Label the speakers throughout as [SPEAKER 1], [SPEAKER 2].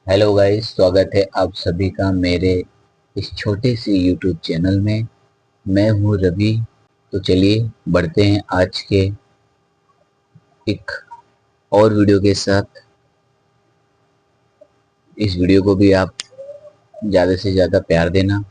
[SPEAKER 1] Hello guys, स्वागत है आप सभी का मेरे इस छोटे से यूट्यूब चैनल में। मैं हूँ रवि। तो चलिए बढ़ते हैं आज के एक और वीडियो के साथ। इस वीडियो को भी आप ज़्यादा से ज़्यादा प्यार देना।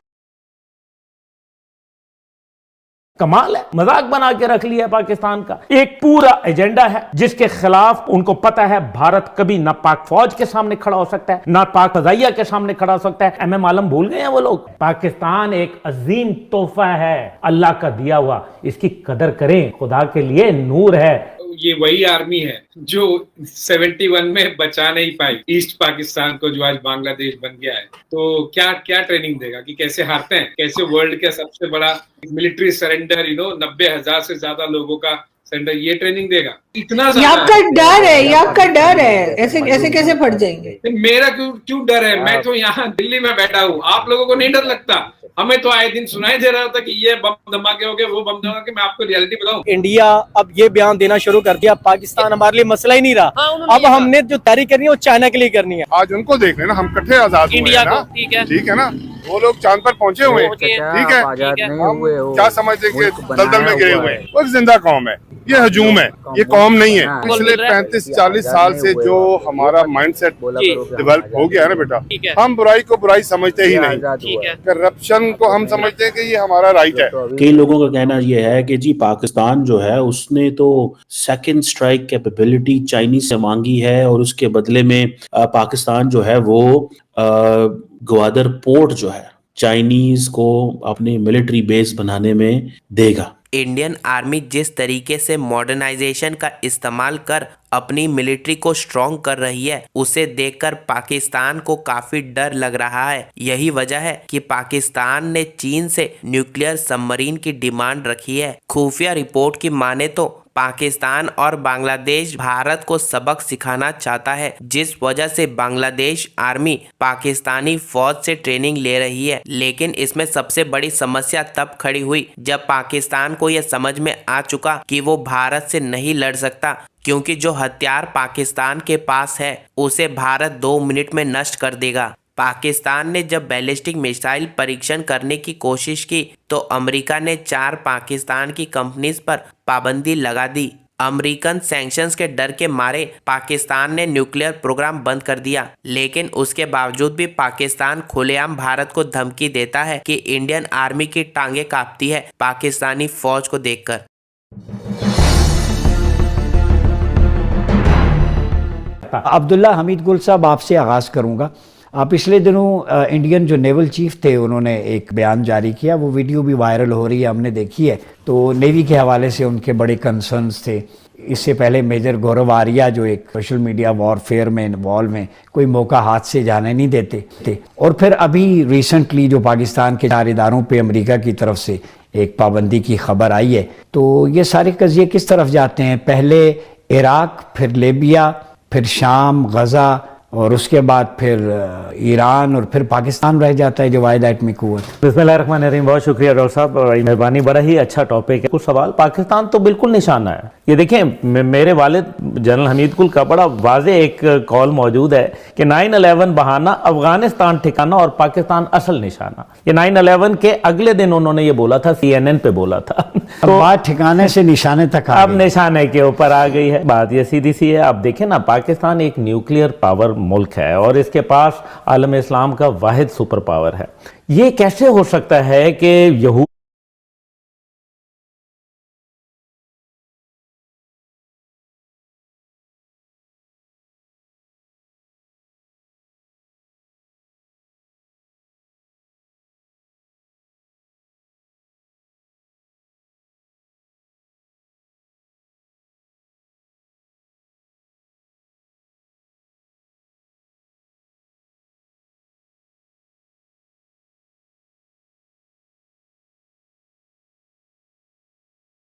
[SPEAKER 2] कमाल है, मजाक बना के रख लिया पाकिस्तान का। एक पूरा एजेंडा है जिसके खिलाफ उनको पता है भारत कभी ना पाक फौज के सामने खड़ा हो सकता है, ना पाक फजाइया के सामने खड़ा हो सकता है। एम आलम भूल गए हैं वो लोग। पाकिस्तान एक अजीम तोहफा है, अल्लाह का दिया हुआ। इसकी कदर करें, खुदा के लिए नूर है।
[SPEAKER 3] ये वही आर्मी है जो 71 में बचा नहीं पाई ईस्ट पाकिस्तान को, जो आज बांग्लादेश बन गया है। तो क्या क्या ट्रेनिंग देगा कि कैसे हारते हैं, कैसे वर्ल्ड का सबसे बड़ा मिलिट्री सरेंडर 90,000 से ज्यादा लोगों का सरेंडर, ये ट्रेनिंग देगा। इतना
[SPEAKER 4] ये आपका डर है, ये आपका डर है। ऐसे ऐसे कैसे फट जाएंगे?
[SPEAKER 3] मेरा क्यों क्यों डर है? मैं तो यहाँ दिल्ली में बैठा हूँ, आप लोगों को नहीं डर लगता? हमें तो आए दिन सुनाई दे रहा था कि ये बम धमाके हो गए, वो बम धमाके। मैं आपको रियलिटी बताऊं,
[SPEAKER 5] इंडिया अब ये बयान देना शुरू कर दिया, पाकिस्तान हमारे लिए मसला ही नहीं रहा। अब हमने जो तैयारी करनी है वो चाइना के लिए करनी है।
[SPEAKER 6] आज उनको देख लेना, हम कट्ठे आजाद हुए हैं ना। ठीक है ना, वो लोग चांद पर पहुंचे हुए हैं। ठीक है, हम क्या समझते हैं कि दलदल में गिरे हुए हैं? वो एक जिंदा कौम है, ये हजूम है, ये कौम नहीं है। पिछले 35-40 साल से जो हमारा माइंडसेट डेवलप हो गया है ना बेटा, हम बुराई को बुराई समझते ही नहीं। करप्शन को हम समझते हैं कि ये हमारा राइट है।
[SPEAKER 7] कई लोगों का कहना यह है कि जी पाकिस्तान जो है उसने तो सेकंड स्ट्राइक कैपेबिलिटी चाइनीज से मांगी है और उसके बदले में पाकिस्तान जो है वो ग्वादर पोर्ट जो है चाइनीज को अपनी मिलिट्री बेस बनाने में देगा।
[SPEAKER 8] इंडियन आर्मी जिस तरीके से मॉडर्नाइजेशन का इस्तेमाल कर अपनी मिलिट्री को स्ट्रॉन्ग कर रही है, उसे देखकर पाकिस्तान को काफी डर लग रहा है। यही वजह है कि पाकिस्तान ने चीन से न्यूक्लियर सबमरीन की डिमांड रखी है। खुफिया रिपोर्ट की माने तो पाकिस्तान और बांग्लादेश भारत को सबक सिखाना चाहता है, जिस वजह से बांग्लादेश आर्मी पाकिस्तानी फौज से ट्रेनिंग ले रही है। लेकिन इसमें सबसे बड़ी समस्या तब खड़ी हुई जब पाकिस्तान को यह समझ में आ चुका कि वो भारत से नहीं लड़ सकता, क्योंकि जो हथियार पाकिस्तान के पास है उसे भारत 2 मिनट में नष्ट कर देगा। पाकिस्तान ने जब बैलिस्टिक मिसाइल परीक्षण करने की कोशिश की तो अमेरिका ने 4 पाकिस्तान की कंपनीज पर पाबंदी लगा दी। अमेरिकन सैंक्शंस के डर के मारे पाकिस्तान ने न्यूक्लियर प्रोग्राम बंद कर दिया, लेकिन उसके बावजूद भी पाकिस्तान खुलेआम भारत को धमकी देता है कि इंडियन आर्मी की टांगे कांपती है पाकिस्तानी फौज को देखकर।
[SPEAKER 9] अब्दुल्ला हमीद गुल साहब, आपसे आगाज़ करूँगा। पिछले दिनों इंडियन जो नेवल चीफ थे उन्होंने एक बयान जारी किया, वो वीडियो भी वायरल हो रही है, हमने देखी है। तो नेवी के हवाले से उनके बड़े कंसर्न्स थे। इससे पहले मेजर गौरव आर्या जो एक सोशल मीडिया वॉरफेयर में इन्वॉल्व हैं, कोई मौका हाथ से जाने नहीं देते थे। और फिर अभी रिसेंटली जो पाकिस्तान के 4 इदारों पे अमेरिका की तरफ से एक पाबंदी की खबर आई है। तो ये सारे कज़िये किस तरफ जाते हैं? पहले इराक, फिर लीबिया, फिर शाम, गज़ा, और उसके बाद फिर ईरान, और फिर पाकिस्तान रह जाता है जो वाहिद एटमी कुव्वत।
[SPEAKER 2] बिस्मिल्लाहिर्रहमानिर्रहीम। बहुत शुक्रिया डॉक्टर साहब, बड़ी मेहरबानी। बड़ा ही अच्छा टॉपिक है। कुछ सवाल, पाकिस्तान तो बिल्कुल निशाना है। ये देखें, मेरे वालिद जनरल हमीद कुल का बड़ा वाज़े एक कॉल मौजूद है कि 9/11 बहाना, अफगानिस्तान ठिकाना और पाकिस्तान असल निशाना। ये 9/11 के अगले दिन उन्होंने ये बोला था, CNN पे बोला था।
[SPEAKER 9] तो बात ठिकाने से निशाने तक आ
[SPEAKER 2] अब
[SPEAKER 9] गई।
[SPEAKER 2] निशाने के ऊपर आ गई है। बात ये सीधी सी है। आप देखें ना, पाकिस्तान एक न्यूक्लियर पावर मुल्क है और इसके पास आलम इस्लाम का वाहिद सुपर पावर है। ये कैसे हो सकता है कि यहूद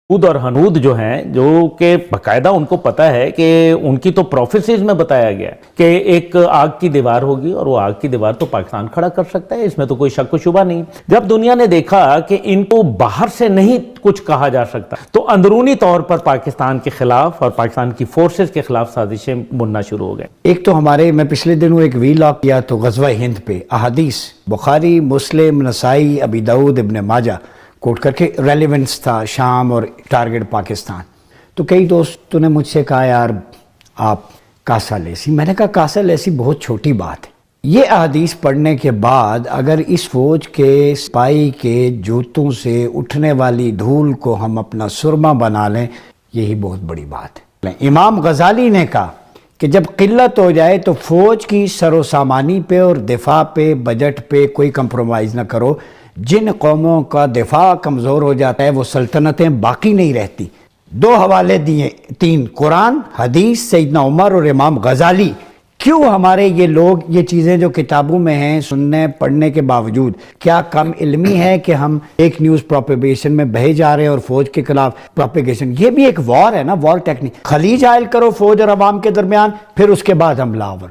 [SPEAKER 2] हूद और हनूद जो हैं, जो कि बाकायदा उनको पता है कि उनकी तो प्रोफेसीज में बताया गया है कि एक आग की दीवार होगी और वो आग की दीवार तो पाकिस्तान खड़ा कर सकता है, इसमें तो कोई शक व शुबा नहीं। जब दुनिया ने देखा कि इनको बाहर से नहीं कुछ कहा जा सकता, तो अंदरूनी तौर पर पाकिस्तान के खिलाफ और पाकिस्तान की फोर्सेज के खिलाफ साजिशें बुनना शुरू हो गए।
[SPEAKER 9] एक तो मैं पिछले दिनों एक वीलॉग किया तो गज़वा हिंद पे अहादीस बुखारी, मुस्लिम, नसाई, अबी दाऊद, इब्न माजा कोट करके रेलेवेंस था शाम और टारगेट पाकिस्तान। तो कई दोस्तों ने मुझसे कहा यार आप कासा लेसी, मैंने कहा कासा लेसी बहुत छोटी बात है। ये अहादीस पढ़ने के बाद अगर इस फौज के सिपाही के जूतों से उठने वाली धूल को हम अपना सुरमा बना लें, यही बहुत बड़ी बात है। इमाम गजाली ने कहा कि जब किल्लत हो जाए तो फौज की सरोसामानी पे और दिफा पे, बजट पे कोई कंप्रोमाइज़ ना करो। जिन कौमों का दिफा कमज़ोर हो जाता है वो सल्तनतें बाकी नहीं रहती। 2 हवाले दिए, 3 कुरान, हदीस, सैयदना उमर और इमाम गजाली। क्यों हमारे ये लोग ये चीज़ें जो किताबों में हैं सुनने पढ़ने के बावजूद, क्या कम इल्मी है कि हम एक न्यूज़ प्रोपेगेशन में बहे जा रहे हैं और फौज के खिलाफ प्रोपेगेशन? ये भी एक वॉर है ना, वॉर टेक्निक। खलीज हायल करो फौज और अवाम के दरमियान, फिर उसके बाद हमलावर।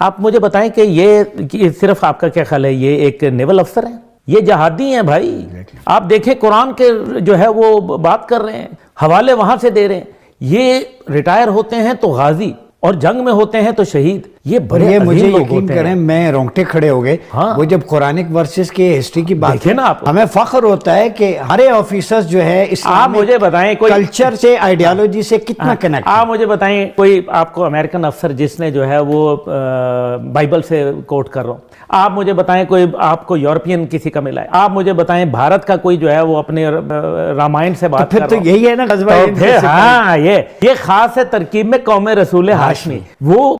[SPEAKER 2] आप मुझे बताएं कि ये सिर्फ आपका क्या ख्याल है, ये एक नेवल अफसर है, ये जहादी हैं भाई। आप देखें कुरान के जो है वो बात कर रहे हैं, हवाले वहां से दे रहे हैं। ये रिटायर होते हैं तो गाजी और जंग में होते हैं तो शहीद। ये बड़े
[SPEAKER 9] मुझे यकीन करें, मैं रोंगटे खड़े हो गए।
[SPEAKER 2] हाँ।
[SPEAKER 9] वो जब कुरानिक वर्सेस के हिस्ट्री की बात
[SPEAKER 2] है ना, आप
[SPEAKER 9] हमें फख्र होता है कि हरे ऑफिसर्स जो है
[SPEAKER 2] आप मुझे बताएं कोई
[SPEAKER 9] कल्चर से, आइडियोलॉजी से कितना कनेक्ट।
[SPEAKER 2] आप मुझे बताएं कोई आपको अमेरिकन अफसर जिसने जो है वो बाइबल से कोट कर रहा हूं, आप मुझे बताएं कोई आपको यूरोपियन किसी का मिला है, आप मुझे बताएं भारत का कोई जो है वो अपने रामायण से बात
[SPEAKER 9] कर रहा है। तो यही है ना गज़वा हिंद।
[SPEAKER 2] हाँ, ये खास है तरकीब में कौम रसूल हाशमी। वो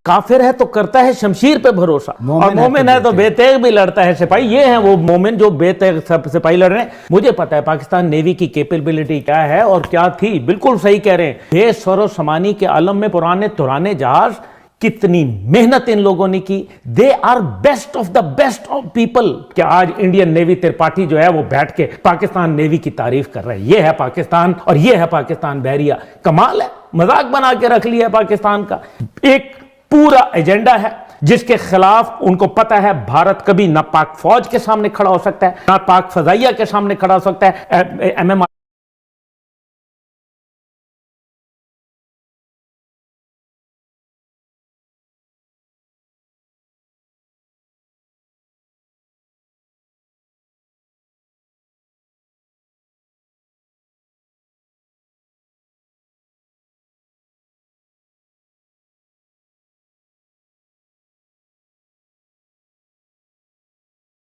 [SPEAKER 2] काफिर है तो करता है शमशीर पे भरोसा, और मोमिन है तो बेतेग भी लड़ता है सिपाही। ये है वो मोमिन जो बेतेग सिपाही लड़ रहे हैं। मुझे पता है पाकिस्तान नेवी की कैपेबिलिटी क्या है और क्या थी। बिल्कुल सही कह रहे हैं, बेसरो समानी के आलम में पुराने जहाज, कितनी मेहनत इन लोगों ने की। They are best of the best of people. क्या आज इंडियन नेवी त्रिपाठी जो है वो बैठ के पाकिस्तान नेवी की तारीफ कर रहे हैं। ये है पाकिस्तान और ये है पाकिस्तान बहरिया। कमाल है, मजाक बना के रख लिया पाकिस्तान का। एक पूरा एजेंडा है जिसके खिलाफ उनको पता है भारत कभी ना पाक फौज के सामने खड़ा हो सकता है, ना पाक फजाइया के सामने खड़ा हो सकता है। एमएम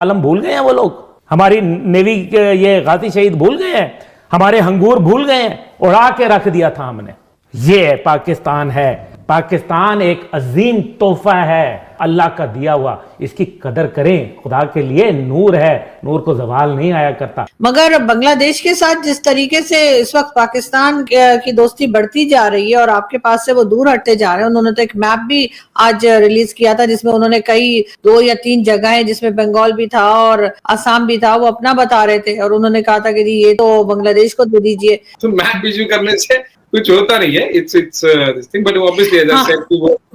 [SPEAKER 2] आलम भूल गए हैं वो लोग, हमारी नेवी के ये गाजी शहीद भूल गए हैं, हमारे हंगूर भूल गए हैं, उड़ा के रख दिया था हमने। ये पाकिस्तान है। पाकिस्तान एक अजीम तोहफा है, अल्लाह का दिया हुआ। इसकी कदर करें, खुदा के लिए नूर है, नूर को जवाल नहीं आया करता।
[SPEAKER 4] मगर बांग्लादेश के साथ जिस तरीके से इस वक्त पाकिस्तान की दोस्ती बढ़ती जा रही है और आपके पास से वो दूर हटते जा रहे हैं। उन्होंने तो एक मैप भी आज रिलीज किया था जिसमें उन्होंने कई 2 या 3 जगहें जिसमें बंगाल भी था और असम भी था वो अपना बता रहे थे, और उन्होंने कहा था कि ये तो बांग्लादेश को दे दीजिए।
[SPEAKER 3] तो मैप इश्यू करने से कुछ होता नहीं है। It's this thing, but obviously as I said,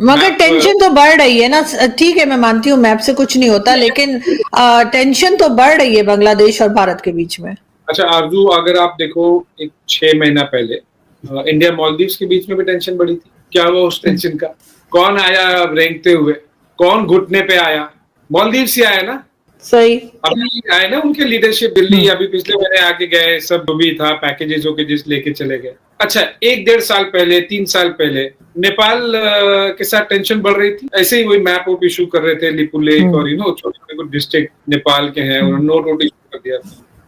[SPEAKER 4] मगर टेंशन तो बढ़ रही है ना। ठीक है, मैं मानती हूँ मैप से कुछ नहीं होता, लेकिन टेंशन तो बढ़ रही है बांग्लादेश और भारत के बीच में।
[SPEAKER 3] अच्छा आरजू, अगर आप देखो एक 6 महीना पहले इंडिया मालदीव्स के बीच में भी टेंशन बढ़ी थी। क्या हुआ उस टेंशन का? कौन आया रेंगते हुए, कौन घुटने पे आया? मालदीव्स ही आया ना।
[SPEAKER 4] सही,
[SPEAKER 3] अभी आए ना उनके लीडरशिप, दिल्ली अभी पिछले महीने आके गए, सब जो भी था पैकेजेस जिस लेके चले गए। अच्छा, 1-1.5 साल पहले, 3 साल पहले नेपाल के साथ टेंशन बढ़ रही थी। ऐसे ही वही मैप वो इशू कर रहे थे, लिपुलेख और छोटे छोटे डिस्ट्रिक्ट नेपाल के हैं, उन्होंने नो नोटिस कर दिया।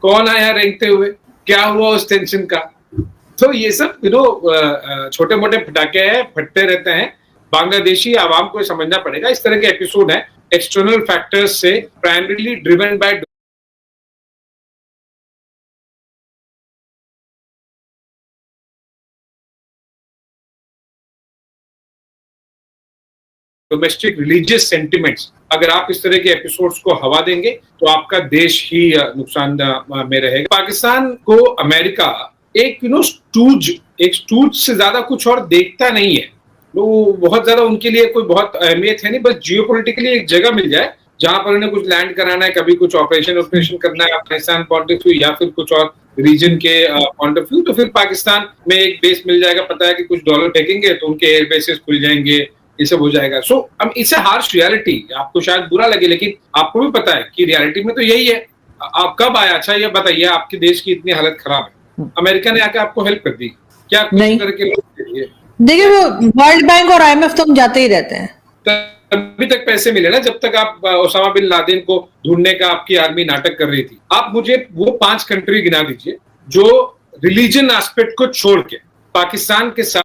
[SPEAKER 3] कौन आया रेंगते हुए? क्या हुआ उस टेंशन का? तो ये सब छोटे मोटे फटाके हैं, फटते रहते हैं। बांग्लादेशी आवाम को समझना पड़ेगा, इस तरह के एपिसोड है एक्सटर्नल फैक्टर्स से primarily driven by domestic religious sentiments. अगर आप इस तरह के एपिसोड्स को हवा देंगे तो आपका देश ही नुकसान में रहेगा। पाकिस्तान को अमेरिका एक एक स्टूज से ज्यादा कुछ और देखता नहीं है। तो बहुत ज्यादा उनके लिए कोई बहुत अहमियत है नहीं, बस जियोपॉलिटिकली एक जगह मिल जाए जहां पर उन्हें कुछ लैंड कराना है, कभी कुछ ऑपरेशन करना है अफगानिस्तान पॉइंट ऑफ व्यू या फिर कुछ और रीजन के पॉइंट ऑफ व्यू, तो फिर पाकिस्तान में एक बेस मिल जाएगा, पता है कि कुछ डॉलर फेंकेंगे तो उनके एयर बेसेस खुल जाएंगे, ये सब हो जाएगा। सो अब इट्स अ हार्श रियलिटी, आपको शायद बुरा लगे लेकिन आपको भी पता है कि रियलिटी में तो यही है। आप कब आया, अच्छा ये बताइए, आपके देश की इतनी हालत खराब है, अमेरिका ने आके आपको हेल्प कर दी क्या?
[SPEAKER 4] नहीं देखिए, वो वर्ल्ड बैंक और IMF तो हम जाते ही रहते हैं,
[SPEAKER 3] अभी तक पैसे मिले ना जब तक आप ओसामा बिन लादेन को ढूंढने का आपकी आर्मी नाटक कर रही थी। आप मुझे वो 5 कंट्री गिना दीजिए जो रिलीजन एस्पेक्ट को छोड़ के पाकिस्तान के साथ